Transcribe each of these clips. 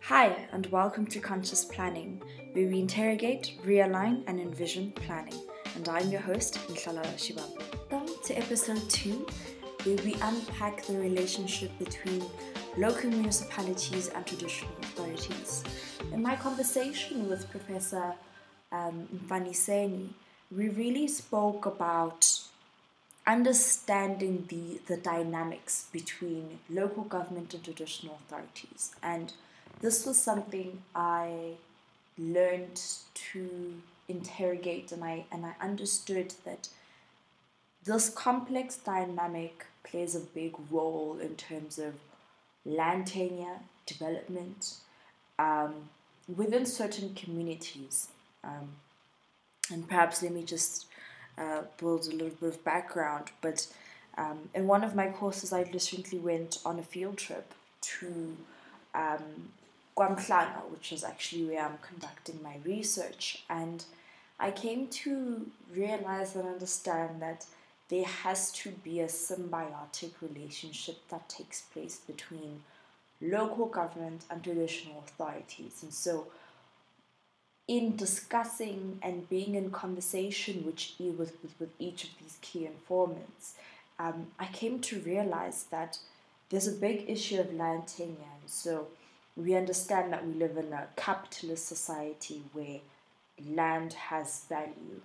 Hi, and welcome to Conscious Planning, where we interrogate, realign, and envision planning. And I'm your host, Nhlala Shibam. Welcome to episode 2, where we unpack the relationship between local municipalities and traditional authorities. In my conversation with Professor Mfaniseni, we really spoke about understanding the dynamics between local government and traditional authorities. And this was something I learned to interrogate, and I understood that this complex dynamic plays a big role in terms of land tenure, development, within certain communities. And perhaps let me just build a little bit of background. But in one of my courses, I recently went on a field trip to Kwamhlanga, which is actually where I'm conducting my research. And I came to realize and understand that there has to be a symbiotic relationship that takes place between local government and traditional authorities. And so in discussing and being in conversation with each of these key informants, I came to realize that there's a big issue of land tenure. And so we understand that we live in a capitalist society where land has value.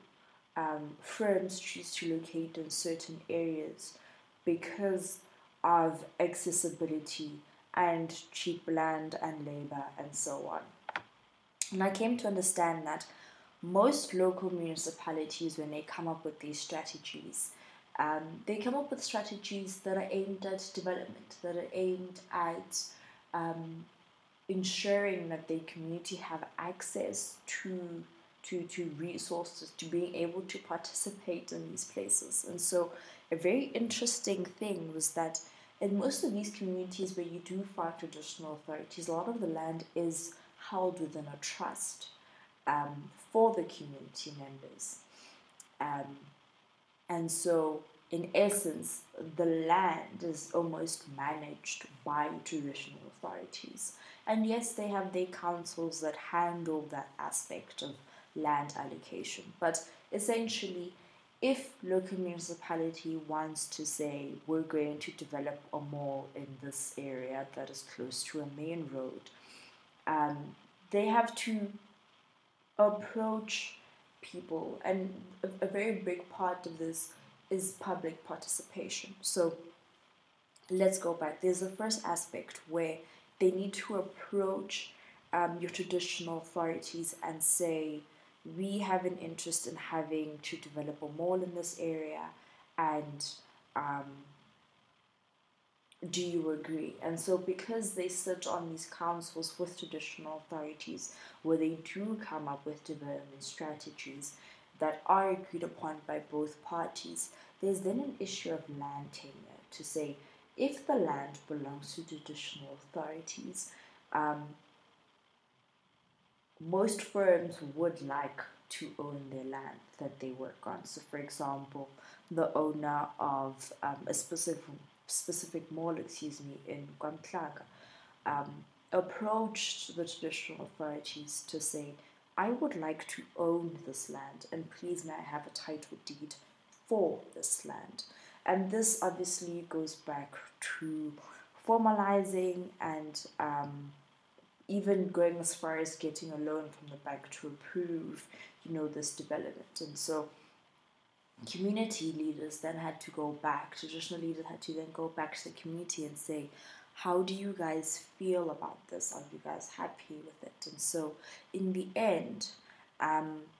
Firms choose to locate in certain areas because of accessibility and cheap land and labor and so on. And I came to understand that most local municipalities, when they come up with these strategies, they come up with strategies that are aimed at development, that are aimed at ensuring that their community have access to resources, to being able to participate in these places. And so a very interesting thing was that in most of these communities where you do find traditional authorities, a lot of the land is held within a trust for the community members. And so, in essence, the land is almost managed by traditional authorities. And yes, they have their councils that handle that aspect of land allocation. But essentially, if local municipality wants to say, we're going to develop a mall in this area that is close to a main road, they have to approach people, and a very big part of this is public participation. So let's go back. There's the first aspect where they need to approach your traditional authorities and say, we have an interest in having to develop a mall in this area, and do you agree? And so because they sit on these councils with traditional authorities where they do come up with development strategies that are agreed upon by both parties, there's then an issue of land tenure to say, if the land belongs to traditional authorities, most firms would like to own their land that they work on. So for example, the owner of a specific mall, in Kwamhlanga, approached the traditional authorities to say, I would like to own this land, and please may I have a title deed for this land. And this obviously goes back to formalizing and even going as far as getting a loan from the bank to approve, this development. And so community leaders then had to go back, traditional leaders had to then go back to the community and say, how do you guys feel about this? Are you guys happy with it? And so in the end,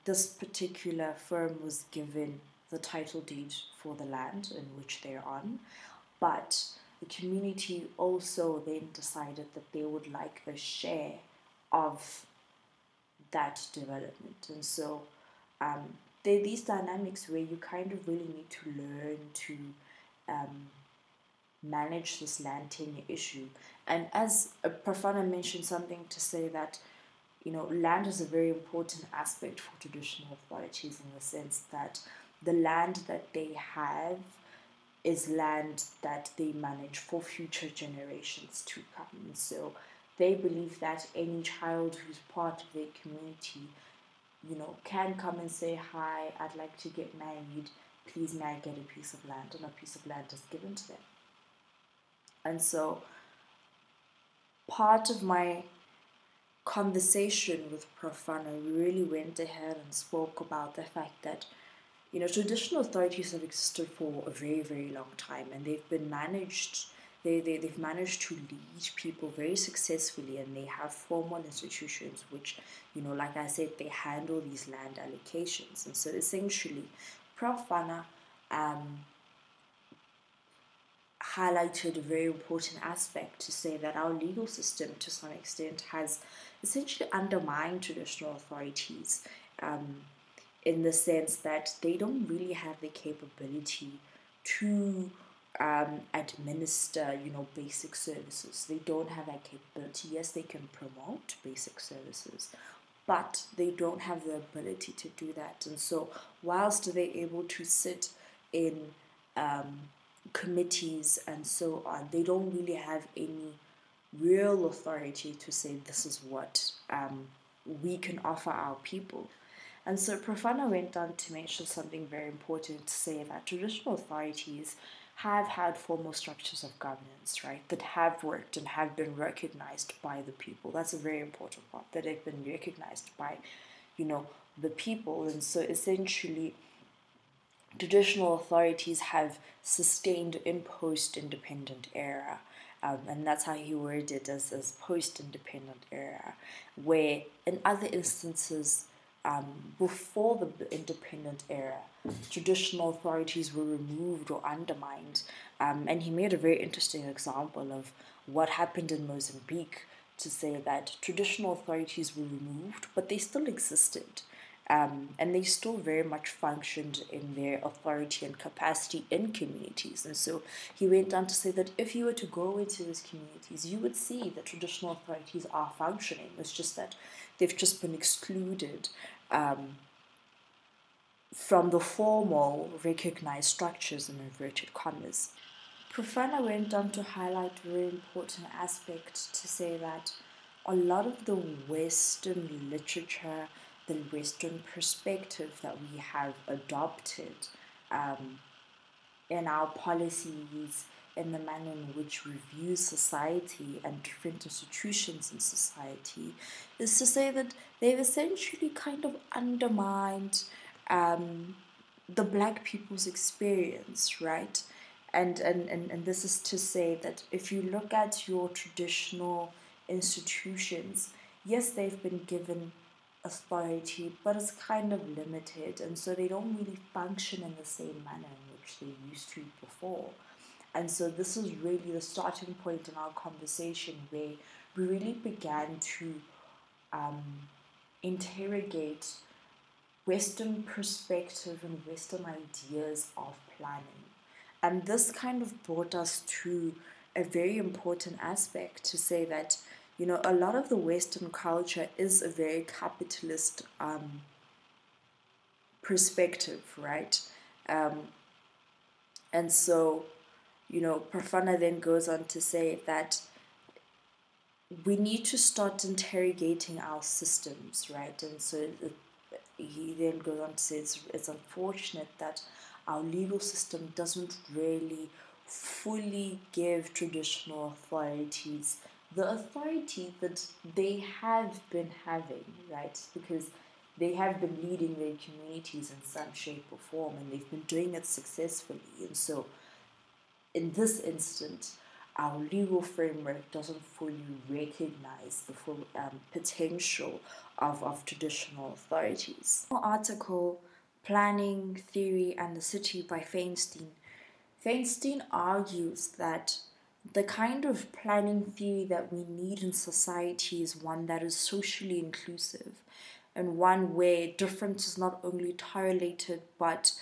this particular firm was given the title deed for the land in which they're on, but the community also then decided that they would like a share of that development. And so there are these dynamics where you kind of really need to learn to manage this land tenure issue. And as Profana mentioned something to say that, land is a very important aspect for traditional authorities in the sense that the land that they have is land that they manage for future generations to come. And so they believe that any child who's part of their community, can come and say, hi, I'd like to get married, please may I get a piece of land, and a piece of land is given to them. And so part of my conversation with Profana, we really went ahead and spoke about the fact that, traditional authorities have existed for a very, very long time, and they've managed to lead people very successfully, and they have formal institutions which, like I said, they handle these land allocations. And so essentially, Profana highlighted a very important aspect to say that our legal system, to some extent, has essentially undermined traditional authorities, in the sense that they don't really have the capability to administer, basic services. They don't have that capability. Yes, they can promote basic services, but they don't have the ability to do that. And so whilst they're able to sit in committees and so on, they don't really have any real authority to say this is what we can offer our people. And so Profana went on to mention something very important, to say that traditional authorities have had formal structures of governance, right, that have worked and have been recognized by the people. That's a very important part, that they've been recognized by, the people. And so essentially, traditional authorities have sustained in post-independent era, and that's how he worded it, as post-independent era, where in other instances, before the independent era, traditional authorities were removed or undermined. And he made a very interesting example of what happened in Mozambique, to say that traditional authorities were removed, but they still existed. And they still very much functioned in their authority and capacity in communities. And so he went on to say that if you were to go into these communities, you would see that traditional authorities are functioning. It's just that they've just been excluded from the formal recognized structures, in inverted commas. Profana went on to highlight a very important aspect, to say that a lot of the Western literature, the Western perspective that we have adopted in our policies, in the manner in which we view society and different institutions in society, is to say that they've essentially kind of undermined the Black people's experience, right? And this is to say that if you look at your traditional institutions, yes, they've been given authority, but it's kind of limited, and so they don't really function in the same manner in which they used to before. And so this is really the starting point in our conversation, where we really began to interrogate Western perspective and Western ideas of planning. And this kind of brought us to a very important aspect, to say that, a lot of the Western culture is a very capitalist perspective, right? And so, Profana then goes on to say that we need to start interrogating our systems, right? And so he then goes on to say it's unfortunate that our legal system doesn't really fully give traditional authorities the authority that they have been having, right? Because they have been leading their communities in some shape or form, and they've been doing it successfully. And so in this instance, our legal framework doesn't fully recognize the full potential of traditional authorities. Article, Planning Theory and the City by Feinstein. Feinstein argues that the kind of planning theory that we need in society is one that is socially inclusive, and one where difference is not only tolerated but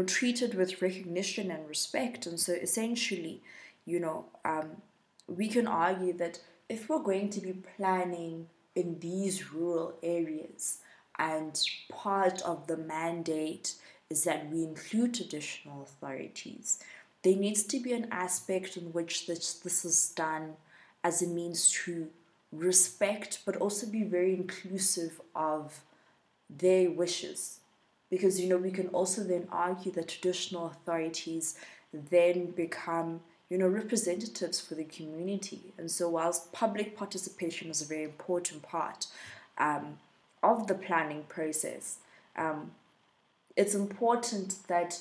treated with recognition and respect. And so essentially, we can argue that if we're going to be planning in these rural areas, and part of the mandate is that we include traditional authorities, there needs to be an aspect in which this is done as a means to respect but also be very inclusive of their wishes. Because, we can also then argue that traditional authorities then become, representatives for the community. And so whilst public participation is a very important part of the planning process, it's important that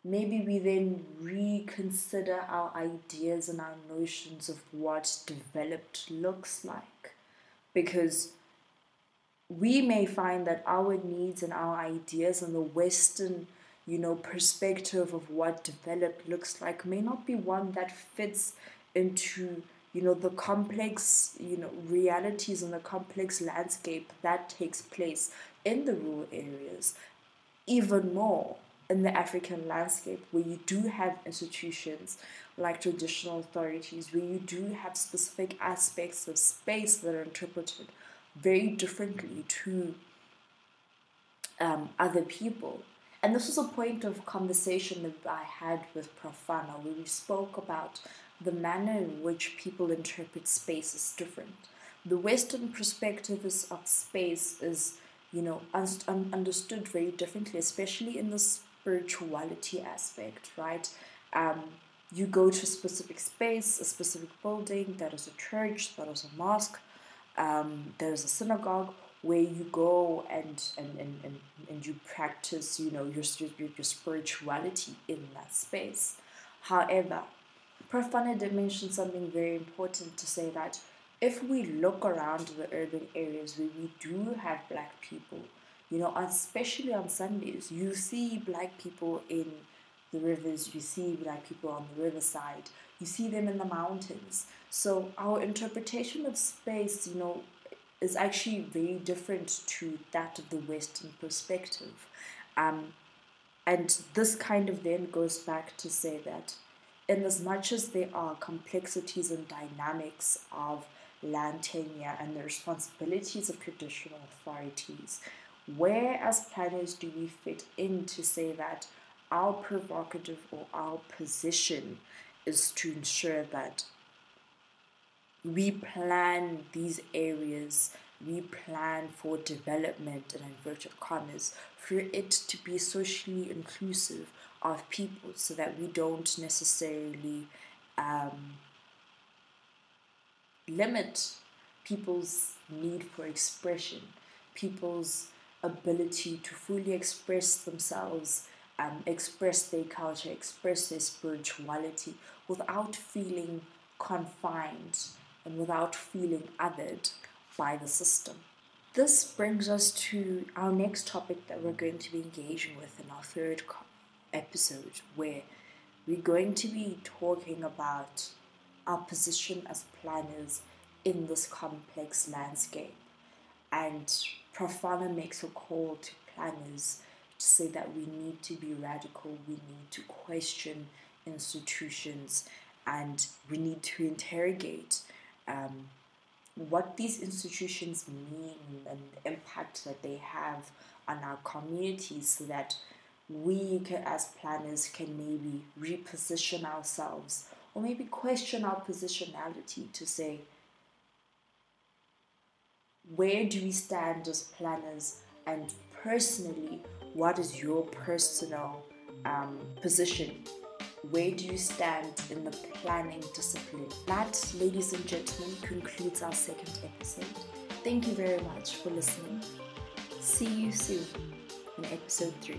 maybe we then reconsider our ideas and our notions of what developed looks like. Because we may find that our needs and our ideas and the Western, perspective of what developed looks like may not be one that fits into, the complex, realities and the complex landscape that takes place in the rural areas. Even more in the African landscape, where you do have institutions like traditional authorities, where you do have specific aspects of space that are interpreted very differently to other people. And this was a point of conversation that I had with Prof. Fana, where we spoke about the manner in which people interpret space is different. The Western perspective of space is, understood very differently, especially in the spirituality aspect, right? You go to a specific space, a specific building, that is a church, that is a mosque, there's a synagogue where you go and you practice, your spirituality in that space. However, Prof. Fana did mention something very important to say that if we look around the urban areas where we do have Black people, especially on Sundays, you see Black people in the rivers, you see Black people on the riverside, you see them in the mountains. So our interpretation of space, is actually very different to that of the Western perspective. And this kind of then goes back to say that in as much as there are complexities and dynamics of land tenure and the responsibilities of traditional authorities, where as planners do we fit in to say that our prerogative or our position is to ensure that we plan these areas, we plan for development, in inverted commas, for it to be socially inclusive of people, so that we don't necessarily limit people's need for expression, people's ability to fully express themselves, express their culture, express their spirituality without feeling confined and without feeling othered by the system. This brings us to our next topic that we're going to be engaging with in our third episode, where we're going to be talking about our position as planners in this complex landscape. And Prof. Fana makes a call to planners to say that we need to be radical, we need to question institutions, and we need to interrogate what these institutions mean and the impact that they have on our communities, so that we as planners can maybe reposition ourselves or maybe question our positionality to say, where do we stand as planners, and personally, what is your personal position? Where do you stand in the planning discipline? That, ladies and gentlemen, concludes our second episode. Thank you very much for listening. See you soon in episode 3.